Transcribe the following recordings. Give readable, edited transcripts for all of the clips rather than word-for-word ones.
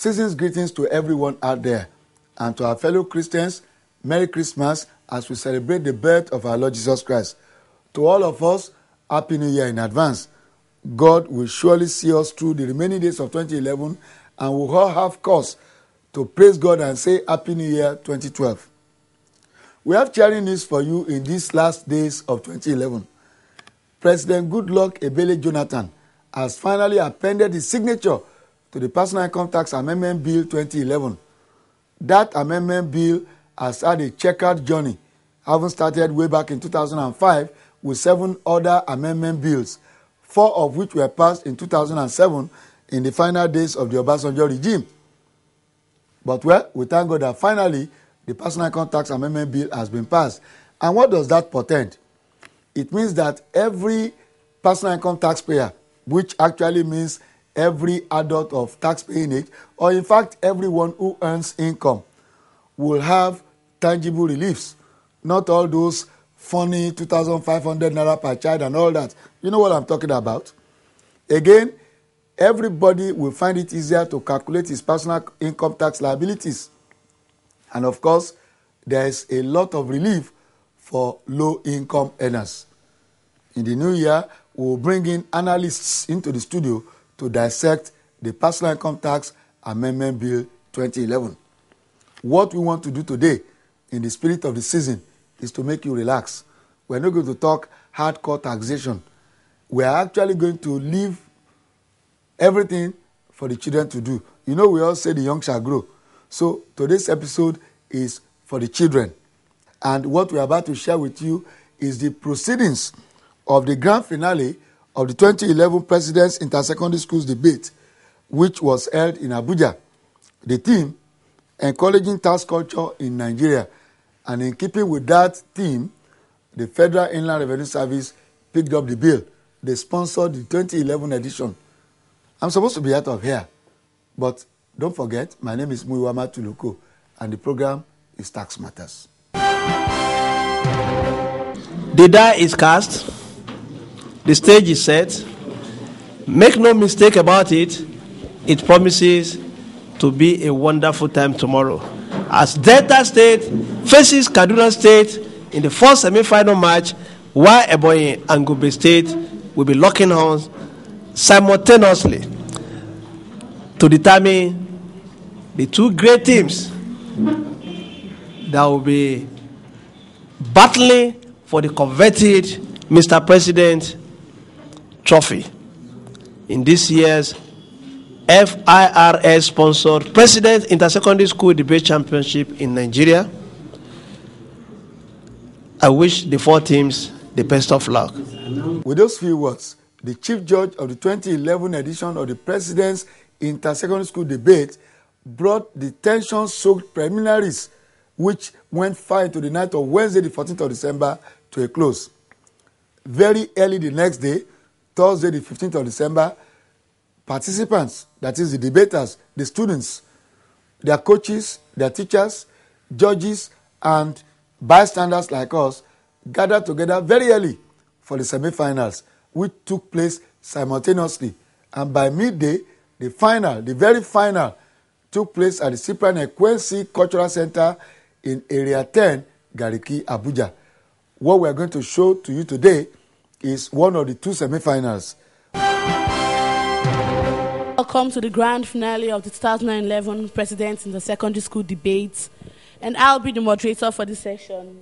Season's greetings to everyone out there, and to our fellow Christians, Merry Christmas as we celebrate the birth of our Lord Jesus Christ. To all of us, Happy New Year in advance. God will surely see us through the remaining days of 2011, and we'll all have cause to praise God and say Happy New Year 2012. We have cheering news for you in these last days of 2011. President Goodluck Ebele Jonathan has finally appended his signature to the Personal Income Tax Amendment Bill 2011. That amendment bill has had a checkered journey, having started way back in 2005 with 7 other amendment bills, 4 of which were passed in 2007 in the final days of the Obasanjo regime. But well, we thank God that finally the Personal Income Tax Amendment Bill has been passed. And what does that portend? It means that every personal income taxpayer, which actually means every adult of tax-paying age, or in fact everyone who earns income, will have tangible reliefs. Not all those funny 2,500 naira per child and all that. You know what I'm talking about? Again, everybody will find it easier to calculate his personal income tax liabilities. And of course, there is a lot of relief for low-income earners. In the new year, we will bring in analysts into the studio to dissect the Personal Income Tax Amendment Bill 2011. What we want to do today, in the spirit of the season, is to make you relax. We're not going to talk hardcore taxation. We are actually going to leave everything for the children to do. You know, we all say the young shall grow. So today's episode is for the children. And what we're about to share with you is the proceedings of the grand finale of the 2011 President's Inter-Secondary Schools debate, which was held in Abuja. The theme, encouraging tax culture in Nigeria. And in keeping with that theme, the Federal Inland Revenue Service picked up the bill. They sponsored the 2011 edition. I'm supposed to be out of here, but don't forget, my name is Muiwama Tuluko, and the program is Tax Matters. The die is cast. The stage is set. Make no mistake about it. It promises to be a wonderful time tomorrow, as Delta State faces Kaduna State in the first semi-final match, while Ebonyi and Gombe State will be locking horns simultaneously to determine the two great teams that will be battling for the coveted Mr. President trophy in this year's FIRS-sponsored President Inter-Secondary School Debate Championship in Nigeria. I wish the 4 teams the best of luck. With those few words, the Chief Judge of the 2011 edition of the President's Inter-Secondary School Debate brought the tension-soaked preliminaries, which went far into the night of Wednesday, the 14th of December, to a close. Very early the next day, Thursday, the 15th of December, participants, that is the debaters, the students, their coaches, their teachers, judges, and bystanders like us gathered together very early for the semi-finals, which took place simultaneously. And by midday, the final, the very final, took place at the Cyprian Ekwensi Cultural Center in Area 10, Gariki, Abuja. What we are going to show to you today is one of the 2 semi-finals. Welcome to the grand finale of the 2011 Presidents in the Secondary School Debates, and I'll be the moderator for this session.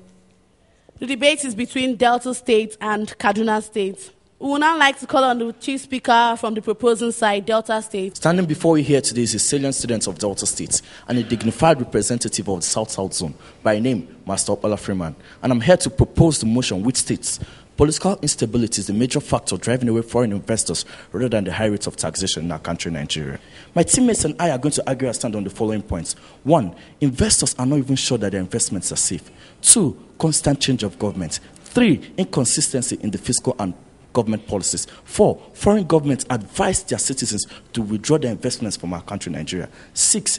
The debate is between Delta State and Kaduna State. We would now like to call on the Chief Speaker from the proposing side, Delta State. Standing before you here today is a salient student of Delta State and a dignified representative of the South-South Zone, by name, Master Opala Freeman. And I'm here to propose the motion which states, political instability is the major factor driving away foreign investors rather than the high rates of taxation in our country, Nigeria. My teammates and I are going to argue and stand on the following points. 1, investors are not even sure that their investments are safe. 2, constant change of government. 3, inconsistency in the fiscal and government policies. 4, foreign governments advise their citizens to withdraw their investments from our country, Nigeria. 6,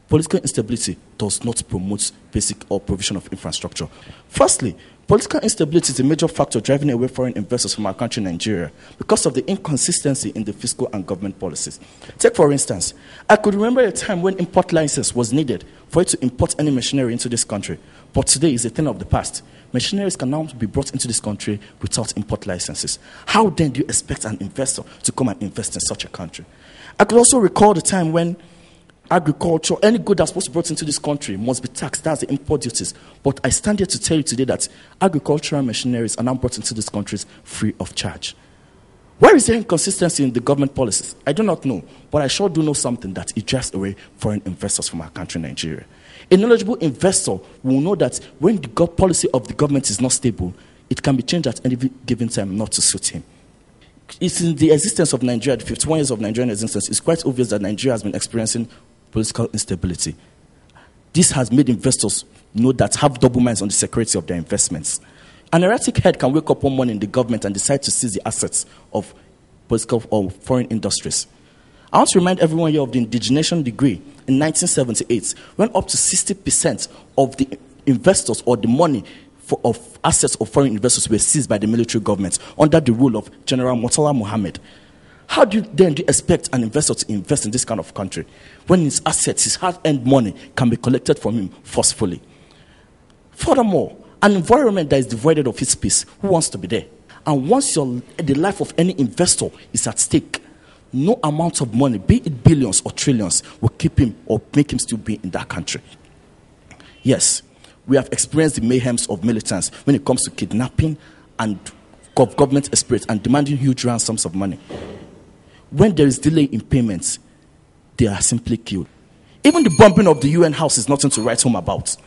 Political instability does not promote basic or provision of infrastructure. Firstly, political instability is a major factor driving away foreign investors from our country, Nigeria, because of the inconsistency in the fiscal and government policies. Take, for instance, I could remember a time when import license was needed for it to import any machinery into this country, but today is a thing of the past. Machineries can now be brought into this country without import licenses. How then do you expect an investor to come and invest in such a country? I could also recall the time when agriculture, any good that's supposed to be brought into this country must be taxed. That's the import duties. But I stand here to tell you today that agricultural machineries are now brought into these countries free of charge. Where is the inconsistency in the government policies? I do not know, but I sure do know something, that it drives away foreign investors from our country, Nigeria. A knowledgeable investor will know that when the policy of the government is not stable, it can be changed at any given time not to suit him. It's in the existence of Nigeria, the 51 years of Nigerian existence, it's quite obvious that Nigeria has been experiencing political instability. This has made investors know that have double minds on the security of their investments. An erratic head can wake up one morning in the government and decide to seize the assets of political or foreign industries. I want to remind everyone here of the indigenation decree in 1978, when up to 60% of the investors or the money of assets of foreign investors were seized by the military government under the rule of General Murtala Muhammad. How do you expect an investor to invest in this kind of country when his assets, his hard-earned money, can be collected from him forcefully? Furthermore, an environment that is devoid of its peace, who wants to be there? And once the life of any investor is at stake, no amount of money, be it billions or trillions, will keep him or make him still be in that country. Yes, we have experienced the mayhems of militants when it comes to kidnapping and government esprit and demanding huge ransoms of money. When there is delay in payments, they are simply killed. Even the bombing of the UN house is nothing to write home about.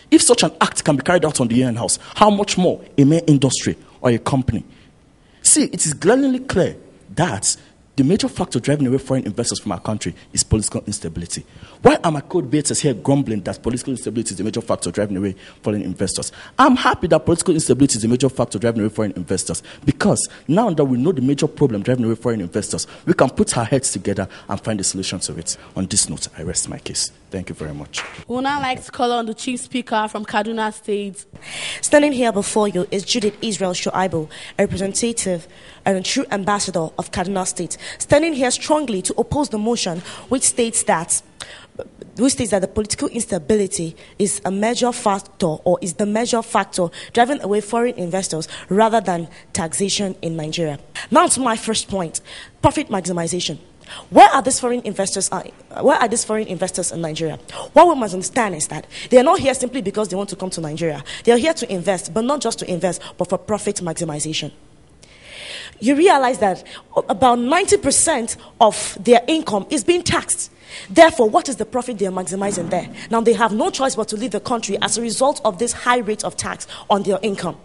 If such an act can be carried out on the UN house, how much more a mere industry or a company? See, it is glaringly clear that the major factor driving away foreign investors from our country is political instability. Why are my co-debaters here grumbling that political instability is the major factor driving away foreign investors? I'm happy that political instability is the major factor driving away foreign investors, because now that we know the major problem driving away foreign investors, we can put our heads together and find a solution to it. On this note, I rest my case. Thank you very much. We would now like to call on the Chief Speaker from Kaduna State. Standing here before you is Judith Israel Shoaibu, a representative and a true ambassador of Kaduna State, standing here strongly to oppose the motion which states that the political instability is a major factor, or is the major factor driving away foreign investors rather than taxation in Nigeria. Now to my first point, profit maximization. Where are these foreign investors in Nigeria? What we must understand is that they are not here simply because they want to come to Nigeria. They are here to invest, but not just to invest, but for profit maximization. You realize that about 90% of their income is being taxed. Therefore, what is the profit they are maximizing there? Now, they have no choice but to leave the country as a result of this high rate of tax on their income.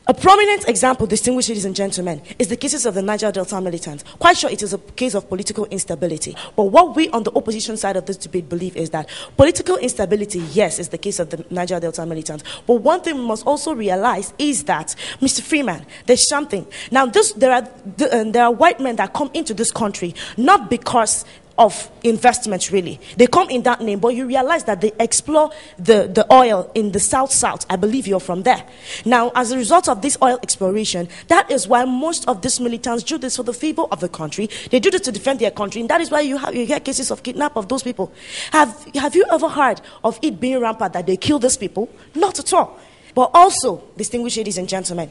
A prominent example, distinguished ladies and gentlemen, is the cases of the Niger Delta militants. Quite sure it is a case of political instability. But what we on the opposition side of this debate believe is that political instability, yes, is the case of the Niger Delta militants. But one thing we must also realize is that, Mr. Freeman, there's something. Now, there are white men that come into this country not because of investments, really. They come in that name, but you realize that they explore the oil in the south. I believe you're from there. Now, as a result of this oil exploration, that is why most of these militants do this for the favor of the country. They do this to defend their country, and that is why you hear cases of kidnap of those people. Have you ever heard of it being rampant that they kill these people? Not at all. But also, distinguished ladies and gentlemen,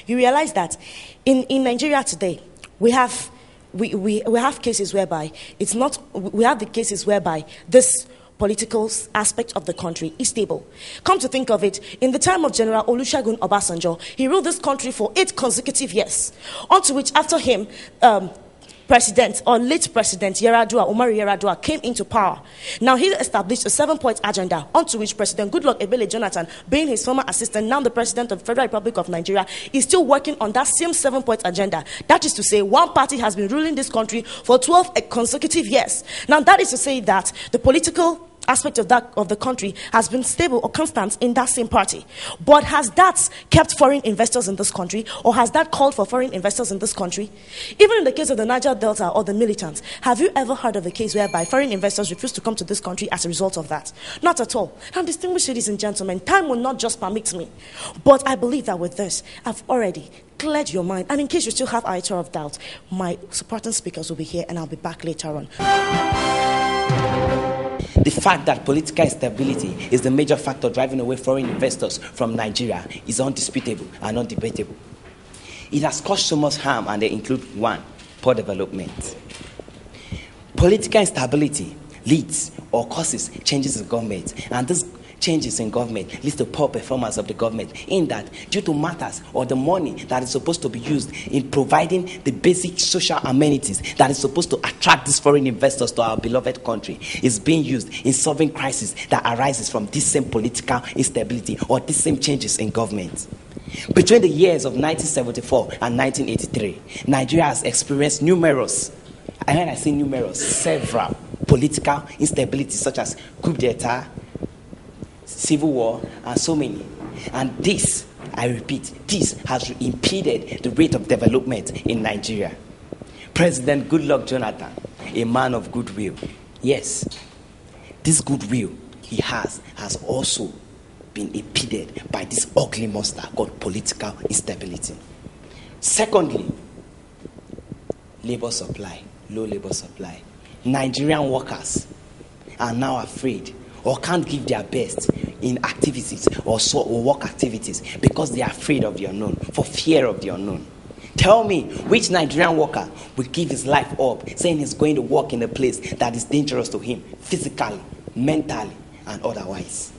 you realize that in Nigeria today, we have cases whereby this political aspect of the country is stable. Come to think of it, in the time of General Olusegun Obasanjo, he ruled this country for 8 consecutive years, onto which after him, late President Umaru Yar'Adua came into power. Now he established a 7-point agenda, onto which President Goodluck Ebele Jonathan, being his former assistant, now the President of the Federal Republic of Nigeria, is still working on that same 7-point agenda. That is to say, one party has been ruling this country for 12 consecutive years. Now that is to say that the political aspect of the country has been stable or constant in that same party. But has that kept foreign investors in this country, or has that called for foreign investors in this country? Even in the case of the Niger Delta or the militants, have you ever heard of a case whereby foreign investors refused to come to this country as a result of that? Not at all. And distinguished ladies and gentlemen, time will not just permit me, but I believe that with this, I've already cleared your mind. And in case you still have a iota of doubt, my supporting speakers will be here, and I'll be back later on. The fact that political instability is the major factor driving away foreign investors from Nigeria is undisputable and undebatable. It has caused so much harm, and they include: 1, poor development. Political instability leads or causes changes in government, and this changes in government leads to poor performance of the government, in that due to matters or the money that is supposed to be used in providing the basic social amenities that is supposed to attract these foreign investors to our beloved country is being used in solving crises that arises from this same political instability or these same changes in government. Between the years of 1974 and 1983, Nigeria has experienced numerous, and when I say numerous, several political instabilities such as coup d'etat, civil war, and so many. And this, I repeat, this has impeded the rate of development in Nigeria. President Goodluck Jonathan, a man of goodwill, yes, this goodwill he has also been impeded by this ugly monster called political instability. Secondly, labor supply, low labor supply. Nigerian workers are now afraid or can't give their best in activities or work activities because they are afraid of the unknown, for fear of the unknown. Tell me, which Nigerian worker would give his life up saying he's going to work in a place that is dangerous to him, physically, mentally, and otherwise?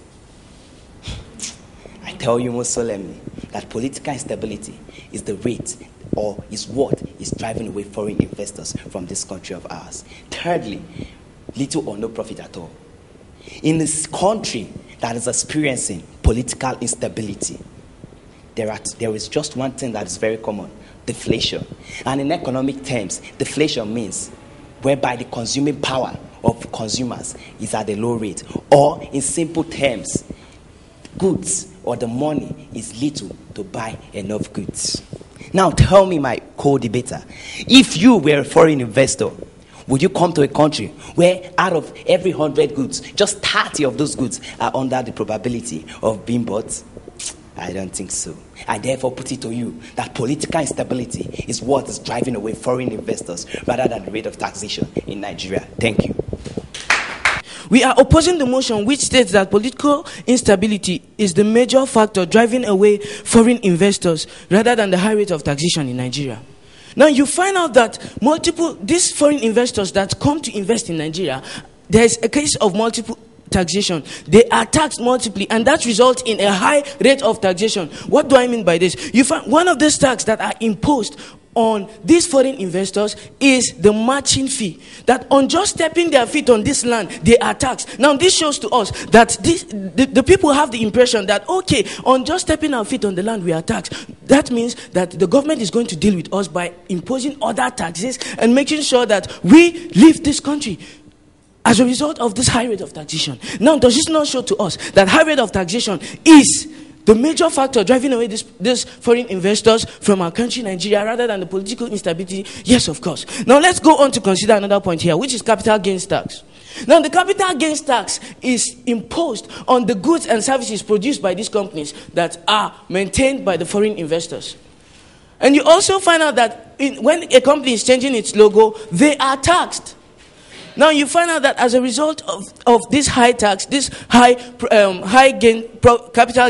I tell you most solemnly that political instability is the rate or is what is driving away foreign investors from this country of ours. Thirdly, little or no profit at all. In this country that is experiencing political instability, there is just one thing that is very common: deflation. And in economic terms, deflation means whereby the consuming power of consumers is at a low rate, or in simple terms, goods or the money is little to buy enough goods. Now tell me, my co-debater, if you were a foreign investor, would you come to a country where out of every 100 goods, just 30 of those goods are under the probability of being bought? I don't think so. I therefore put it to you that political instability is what is driving away foreign investors rather than the rate of taxation in Nigeria. Thank you. We are opposing the motion which states that political instability is the major factor driving away foreign investors rather than the high rate of taxation in Nigeria. Now you find out that these foreign investors that come to invest in Nigeria, there is a case of multiple taxation. They are taxed multiply, and that results in a high rate of taxation. What do I mean by this? You find one of these taxes that are imposed on these foreign investors is the matching fee. That on just stepping their feet on this land, they are taxed. Now this shows to us that the people have the impression that, okay, on just stepping our feet on the land, we are taxed. That means that the government is going to deal with us by imposing other taxes and making sure that we leave this country as a result of this high rate of taxation. Now, does this not show to us that high rate of taxation is the major factor driving away these foreign investors from our country, Nigeria, rather than the political instability? Yes, of course. Now, let's go on to consider another point here, which is capital gains tax. Now, the capital gains tax is imposed on the goods and services produced by these companies that are maintained by the foreign investors. And you also find out that when a company is changing its logo, they are taxed. Now you find out that as a result of this high tax, this capital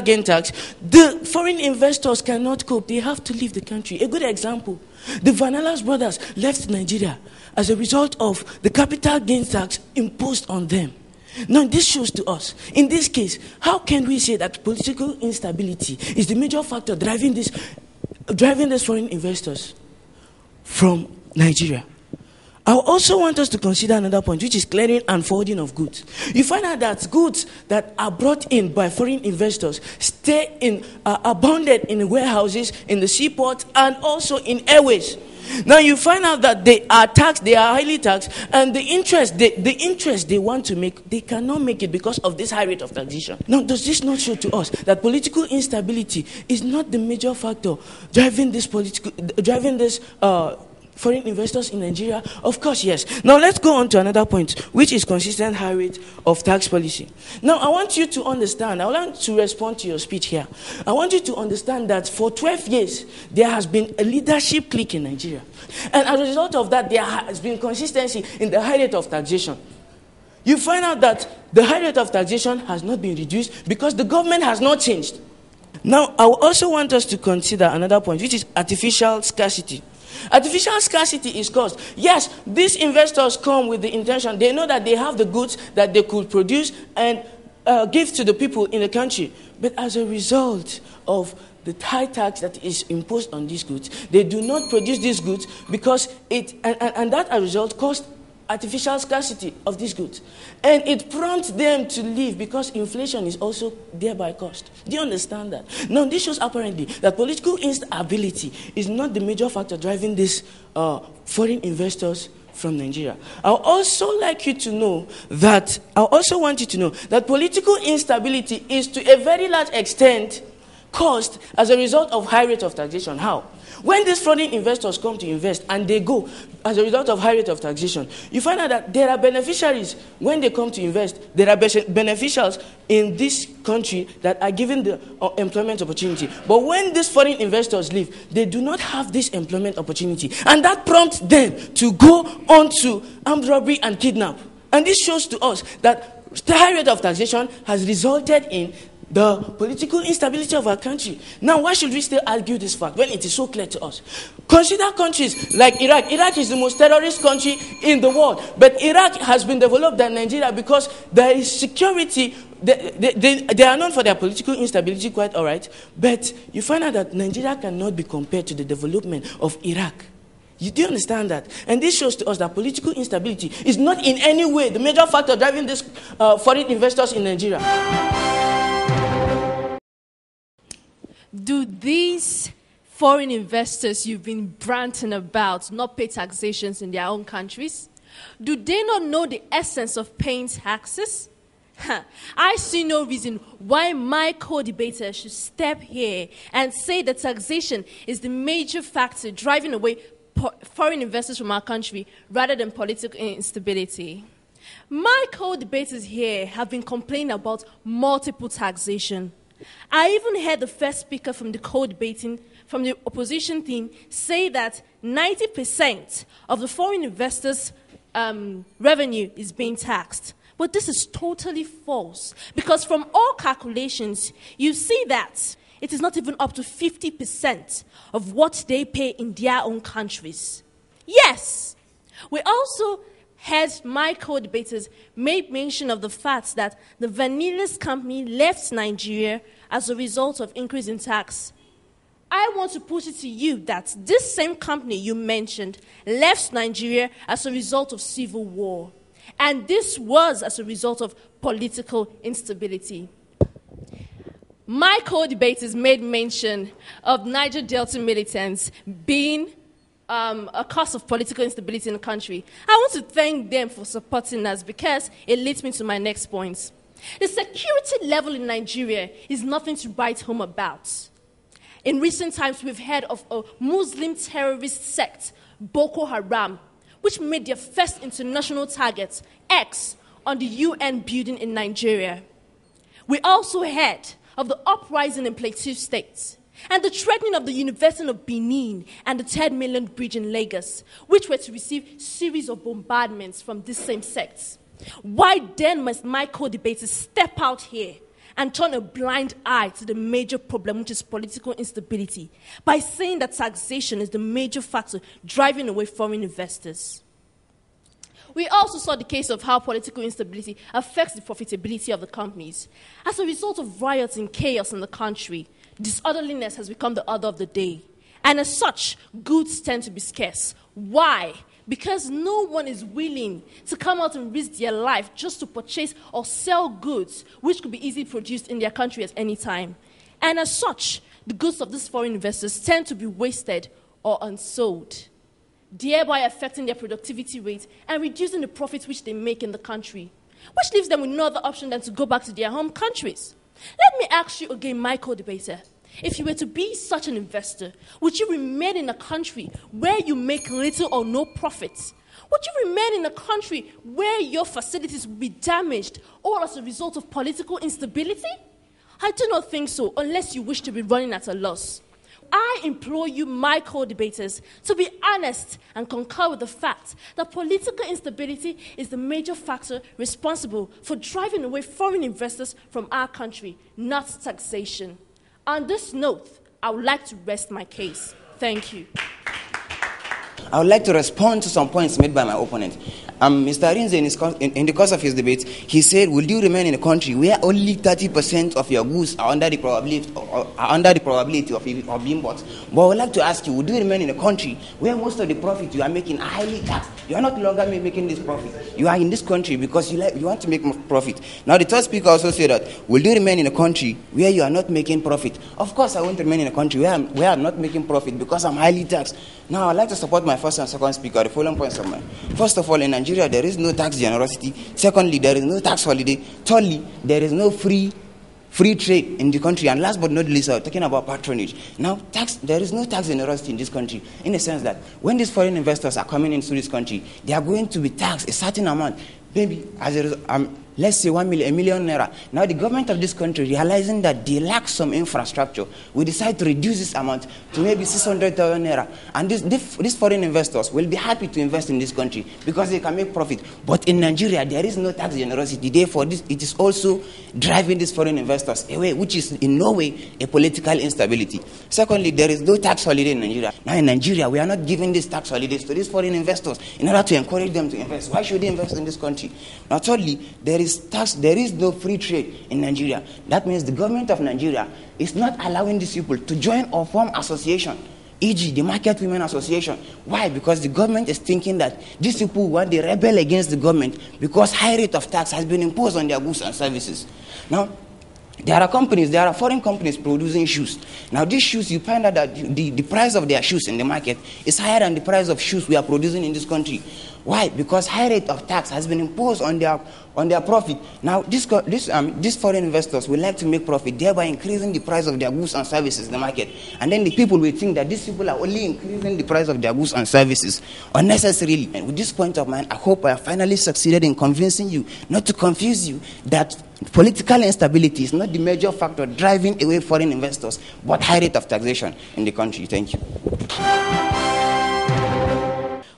gain tax, the foreign investors cannot cope. They have to leave the country. A good example, the Vanalas brothers left Nigeria as a result of the capital gain tax imposed on them. Now this shows to us, in this case, how can we say that political instability is the major factor driving these foreign investors from Nigeria? I also want us to consider another point, which is clearing and forwarding of goods. You find out that goods that are brought in by foreign investors stay in, abounded in warehouses, in the seaport, and also in airways. Now you find out that they are taxed, they are highly taxed, and the interest they want to make, they cannot make it because of this high rate of taxation. Now, does this not show to us that political instability is not the major factor driving this foreign investors in Nigeria? Of course, yes. Now let's go on to another point, which is consistent high rate of tax policy. Now I want you to understand, I want to respond to your speech here. I want you to understand that for 12 years, there has been a leadership clique in Nigeria. And as a result of that, there has been consistency in the high rate of taxation. You find out that the high rate of taxation has not been reduced because the government has not changed. Now, I also want us to consider another point, which is artificial scarcity. Artificial scarcity is caused. Yes, these investors come with the intention. They know that they have the goods that they could produce and give to the people in the country. But as a result of the high tax that is imposed on these goods, they do not produce these goods because and that as a result caused artificial scarcity of these goods. And it prompts them to leave because inflation is also thereby caused. Do you understand that? Now, this shows apparently that political instability is not the major factor driving these foreign investors from Nigeria. I also want you to know that political instability is to a very large extent caused as a result of high rate of taxation. How? When these foreign investors come to invest and they go as a result of high rate of taxation, you find out that there are beneficiaries when they come to invest. There are beneficiaries in this country that are given the employment opportunity. But when these foreign investors leave, they do not have this employment opportunity. And that prompts them to go on to armed robbery and kidnap. And this shows to us that the high rate of taxation has resulted in the political instability of our country. Now, why should we still argue this fact when it is so clear to us? Consider countries like Iraq. Iraq is the most terrorist country in the world. But Iraq has been developed than Nigeria because there is security. They are known for their political instability, quite all right. But you find out that Nigeria cannot be compared to the development of Iraq. You do understand that? And this shows to us that political instability is not in any way the major factor driving these foreign investors in Nigeria. Do these foreign investors you've been ranting about not pay taxations in their own countries? Do they not know the essence of paying taxes? I see no reason why my co-debater should step here and say that taxation is the major factor driving away foreign investors from our country rather than political instability. My co-debaters here have been complaining about multiple taxation. I even heard the first speaker from the co-debating, from the opposition team, say that 90% of the foreign investors' revenue is being taxed. But this is totally false, because from all calculations, you see that it is not even up to 50% of what they pay in their own countries. Yes, we also heard my co-debaters make mention of the fact that the Vanillas company left Nigeria as a result of increase in tax. I want to put it to you that this same company you mentioned left Nigeria as a result of civil war. And this was as a result of political instability. My co-debaters made mention of Niger Delta militants being a cause of political instability in the country. I want to thank them for supporting us because it leads me to my next point. The security level in Nigeria is nothing to write home about. In recent times, we've heard of a Muslim terrorist sect, Boko Haram, which made their first international target, X, on the UN building in Nigeria. We also heard of the uprising in Plateau State and the threatening of the University of Benin and the Third Mainland Bridge in Lagos, which were to receive series of bombardments from this same sect. Why then must my co-debaters step out here and turn a blind eye to the major problem, which is political instability, by saying that taxation is the major factor driving away foreign investors? We also saw the case of how political instability affects the profitability of the companies. As a result of riots and chaos in the country, disorderliness has become the order of the day. And as such, goods tend to be scarce. Why? because no one is willing to come out and risk their life just to purchase or sell goods which could be easily produced in their country at any time. And as such, the goods of these foreign investors tend to be wasted or unsold, thereby affecting their productivity rate and reducing the profits which they make in the country, which leaves them with no other option than to go back to their home countries. Let me ask you again, my co-debater, if you were to be such an investor, would you remain in a country where you make little or no profits? Would you remain in a country where your facilities would be damaged all as a result of political instability? I do not think so, unless you wish to be running at a loss. I implore you, my co-debaters, to be honest and concur with the fact that political instability is the major factor responsible for driving away foreign investors from our country, not taxation. On this note, I would like to rest my case. Thank you. I would like to respond to some points made by my opponent. Mr. Arinze, in the course of his debate, he said, will you remain in a country where only 30% of your goods are under the probability of being bought? But I would like to ask you, would you remain in a country where most of the profit you are making are highly taxed? You are not longer making this profit. You are in this country because you want to make more profit. Now, the third speaker also said that, will you remain in a country where you are not making profit? Of course, I want to remain in a country where I'm not making profit because I'm highly taxed. Now, I'd like to support my first and second speaker, the following points of mine. First of all, in Nigeria, there is no tax generosity. Secondly, there is no tax holiday. Thirdly, there is no free trade in the country. And last but not least, I'm talking about patronage. Now, there is no tax generosity in this country, in the sense that when these foreign investors are coming into this country, they are going to be taxed a certain amount, maybe as a result, let's say 1 million naira. Now the government of this country, realizing that they lack some infrastructure, will decide to reduce this amount to maybe 600,000 naira. And these foreign investors will be happy to invest in this country because they can make profit. But in Nigeria, there is no tax generosity. Therefore, it is also driving these foreign investors away, which is in no way a political instability. Secondly, there is no tax holiday in Nigeria. Now in Nigeria, we are not giving these tax holidays to these foreign investors in order to encourage them to invest. Why should they invest in this country? Now thirdly, there is no free trade in Nigeria. That means the government of Nigeria is not allowing these people to join or form association, e.g. the Market Women Association. Why? Because the government is thinking that these people want to rebel against the government because high rate of tax has been imposed on their goods and services. Now, there are foreign companies producing shoes. Now these shoes, you find out that the price of their shoes in the market is higher than the price of shoes we are producing in this country. Why? Because high rate of tax has been imposed on their profit. Now these foreign investors will like to make profit, thereby increasing the price of their goods and services in the market. And then the people will think that these people are only increasing the price of their goods and services unnecessarily. And with this point of mind, I hope I have finally succeeded in convincing you, not to confuse you, that political instability is not the major factor driving away foreign investors, but high rate of taxation in the country. Thank you.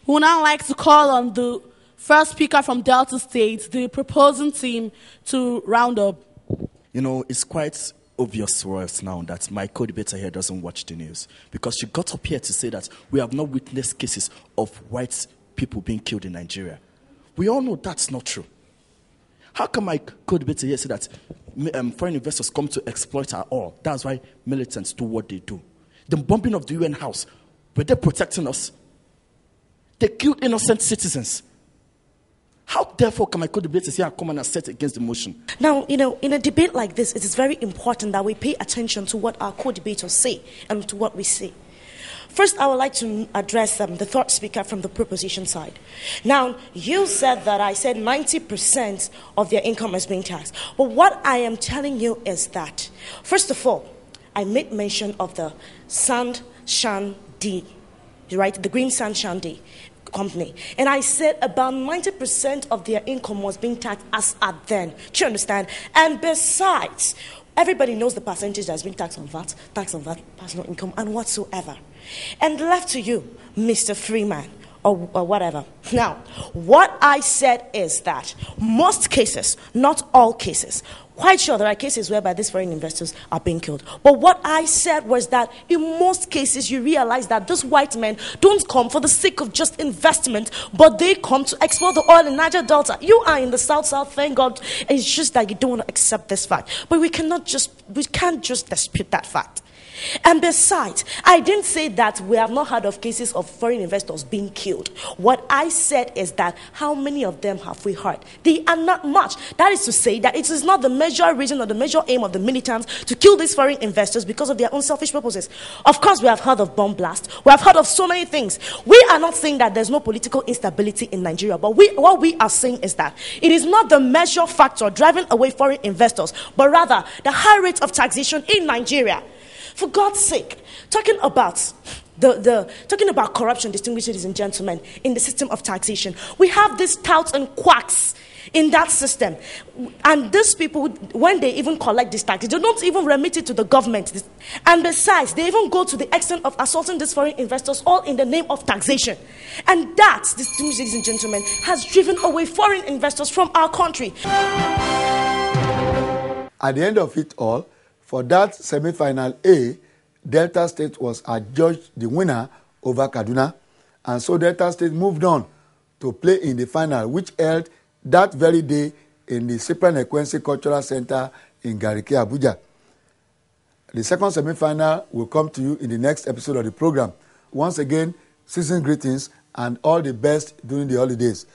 We would now like to call on the first speaker from Delta State, the proposing team, to round up. You know, it's quite obvious to us now that my co-debater here doesn't watch the news, because she got up here to say that we have not witnessed cases of white people being killed in Nigeria. We all know that's not true. How can my co-debater here say that foreign investors come to exploit our oil? That's why militants do what they do. The bombing of the UN house, were they protecting us? They killed innocent citizens. How, therefore, can my co-debaters here come and assert against the motion? Now, in a debate like this, it is very important that we pay attention to what our co-debaters say and to what we say. First, I would like to address the third speaker from the proposition side. Now, you said that I said 90% of their income is being taxed. But what I am telling you is that, first of all, I made mention of the Sand-Shan-D, right? The Green Sand-Shan-D company. And I said about 90% of their income was being taxed as at then. Do you understand? And besides, everybody knows the percentage that's being taxed on VAT, personal income, and whatsoever. And left to you, Mr. Freeman, or whatever. Now, what I said is that most cases, not all cases, quite sure there are cases whereby these foreign investors are being killed. But what I said was that in most cases, you realize that these white men don't come for the sake of just investment, but they come to explore the oil in Niger Delta. You are in the South, thank God. It's just that you don't want to accept this fact. But we can't just dispute that fact. And besides, I didn't say that we have not heard of cases of foreign investors being killed. What I said is that how many of them have we heard? They are not much. That is to say that it is not the major reason or the major aim of the militants to kill these foreign investors because of their own selfish purposes. Of course, we have heard of bomb blast. We have heard of so many things. We are not saying that there's no political instability in Nigeria, but what we are saying is that it is not the major factor driving away foreign investors, but rather the high rate of taxation in Nigeria. For God's sake, talking about corruption, distinguished ladies and gentlemen, in the system of taxation, we have these touts and quacks in that system. And these people, when they even collect this tax, they don't even remit it to the government. And besides, they even go to the extent of assaulting these foreign investors, all in the name of taxation. And that, distinguished ladies and gentlemen, has driven away foreign investors from our country. At the end of it all, for that semi-final A, Delta State was adjudged the winner over Kaduna, and so Delta State moved on to play in the final, which held that very day in the Cyprian Ekwensi Cultural Center in Gariki, Abuja. The second semi-final will come to you in the next episode of the program. Once again, season greetings and all the best during the holidays.